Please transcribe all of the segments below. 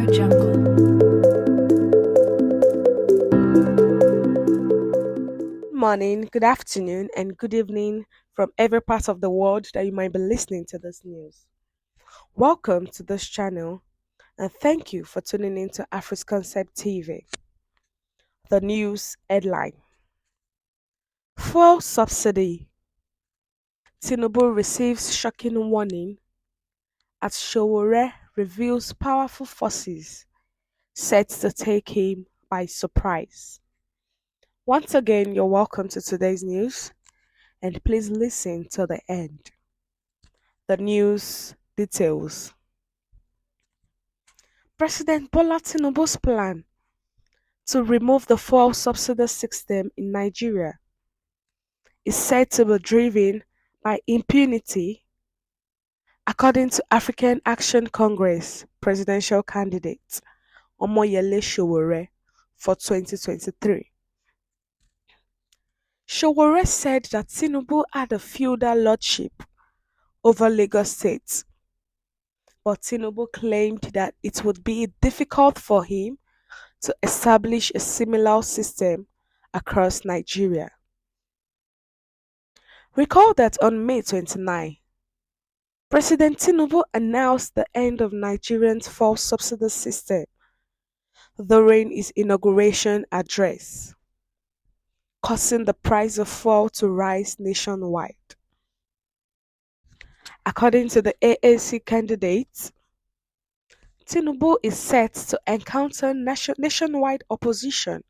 Good morning, good afternoon, and good evening from every part of the world that you might be listening to this news. Welcome to this channel, and thank you for tuning in to Afris Concept TV. The news headline: Fuel subsidy. Tinubü receives shocking warning as Sowore reveals powerful forces set to take him by surprise. Once again, you're welcome to today's news, and please listen to the end. The news details. President Bola Tinubu's plan to remove the fuel subsidy system in Nigeria is said to be driven by impunity, according to African Action Congress presidential candidate Omoyele Sowore for 2023. Sowore said that Tinubu had a feudal lordship over Lagos State, but Tinubu claimed that it would be difficult for him to establish a similar system across Nigeria. Recall that on May 29, President Tinubu announced the end of Nigeria's fuel subsidy system during his inauguration address, causing the price of fuel to rise nationwide. According to the ANC candidate, Tinubu is set to encounter nationwide opposition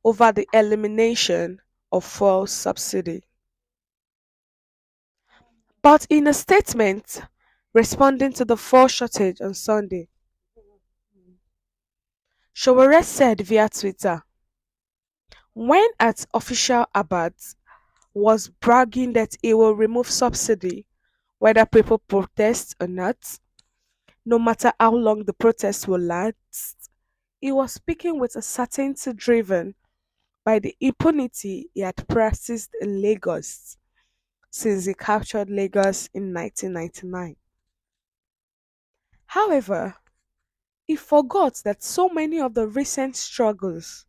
over the elimination of fuel subsidy. But in a statement responding to the fuel shortage on Sunday, Sowore said via Twitter, when at official Abad was bragging that he will remove subsidy whether people protest or not, no matter how long the protest will last, he was speaking with a certainty driven by the impunity he had practiced in Lagos since he captured Lagos in 1999. However, he forgot that so many of the recent struggles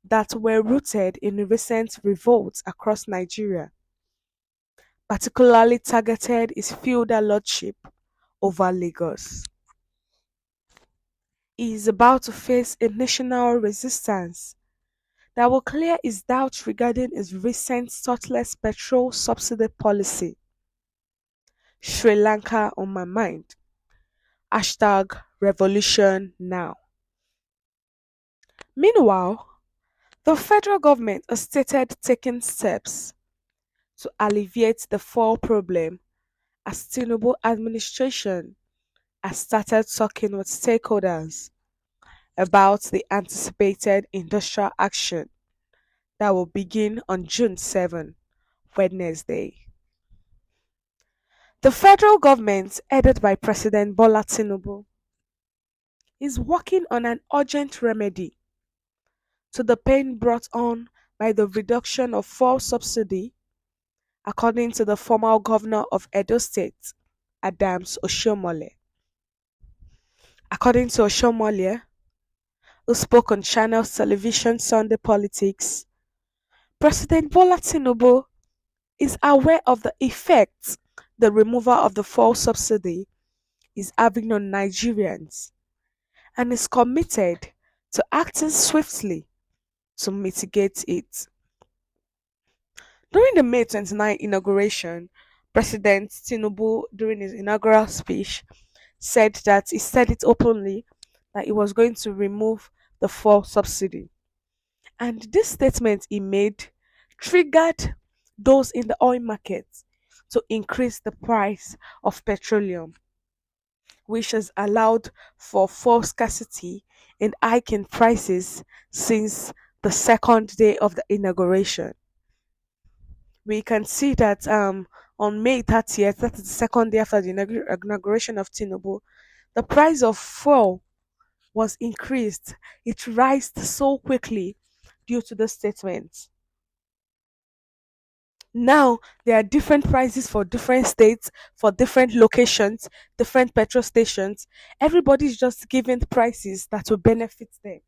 that were rooted in recent revolts across Nigeria particularly targeted his feudal lordship over Lagos. He is about to face a national resistance that will clear his doubts regarding his recent thoughtless petrol subsidy policy. Sri Lanka on my mind. Hashtag revolution now. Meanwhile, the federal government has stated taking steps to alleviate the fuel problem as Tinubu administration has started talking with stakeholders about the anticipated industrial action that will begin on June 7, Wednesday. The federal government, headed by President Bola Tinubu, is working on an urgent remedy to the pain brought on by the reduction of fuel subsidy, according to the former governor of Edo State, Adams Oshiomhole. According to Oshiomhole, who spoke on Channels Television Sunday Politics, President Bola Tinubu is aware of the effects the removal of the fuel subsidy is having on Nigerians and is committed to acting swiftly to mitigate it. During the May 29 inauguration, President Tinubu, during his inaugural speech, said that he said it openly that he was going to remove the fuel subsidy. And this statement he made triggered those in the oil market to increase the price of petroleum, which has allowed for fuel scarcity and hiking prices since the second day of the inauguration. We can see that on May 30th, that is the second day after the inauguration of Tinubu, the price of fuel was increased. It rose so quickly due to the statement. Now there are different prices for different states, for different locations, different petrol stations. Everybody's just giving prices that will benefit them.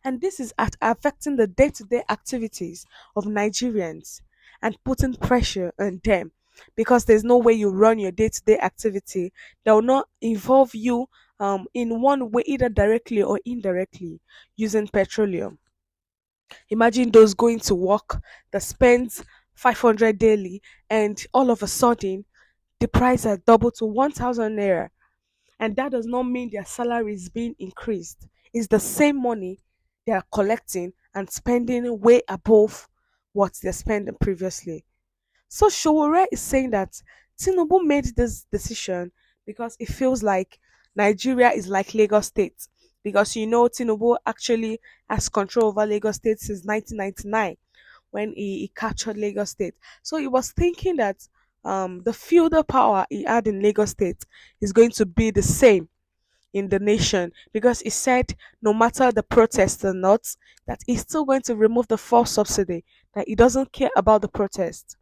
And this is affecting the day to day activities of Nigerians and putting pressure on them, because there's no way you run your day to day activity that will not involve you in one way, either directly or indirectly, using petroleum. Imagine those going to work that spends 500 daily, and all of a sudden the price has doubled to 1000 naira, and that does not mean their salary is being increased. It's the same money they are collecting and spending way above what they're spending previously. So Sowore is saying that Tinubu made this decision because it feels like Nigeria is like Lagos State. Because Tinubu actually has control over Lagos State since 1999, when he captured Lagos State. So he was thinking that the feudal power he had in Lagos State is going to be the same in the nation, because he said no matter the protest or not, that he's still going to remove the fuel subsidy, that he doesn't care about the protest.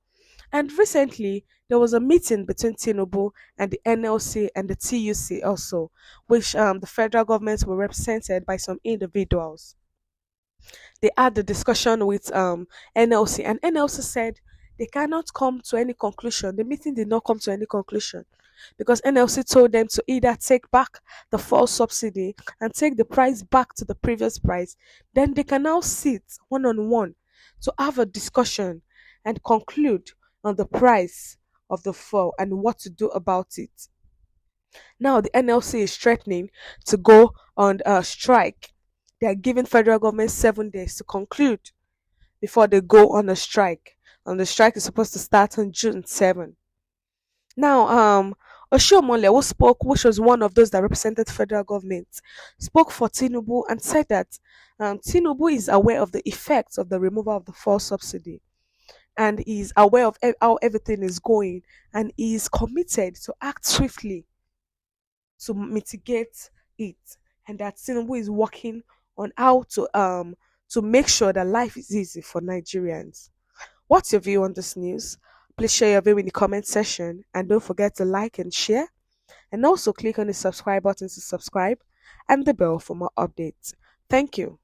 And recently, there was a meeting between Tinubu and the NLC and the TUC also, which the federal government were represented by some individuals. They had the discussion with NLC, and NLC said they cannot come to any conclusion. The meeting did not come to any conclusion, because NLC told them to either take back the fuel subsidy and take the price back to the previous price. Then they can now sit one on one to have a discussion and conclude on the price of the fuel and what to do about it. Now the NLC is threatening to go on a strike. They are giving federal government 7 days to conclude before they go on a strike. And the strike is supposed to start on June 7. Now, Oshiomhole, who spoke, which was one of those that represented federal government, spoke for Tinubu and said that Tinubu is aware of the effects of the removal of the fuel subsidy, and is aware of how everything is going, and is committed to act swiftly to mitigate it, and that Tinubu is working on how to make sure that life is easy for Nigerians. What's your view on this news? Please share your view in the comment section, and don't forget to like and share, and also click on the subscribe button to subscribe and the bell for more updates. Thank you.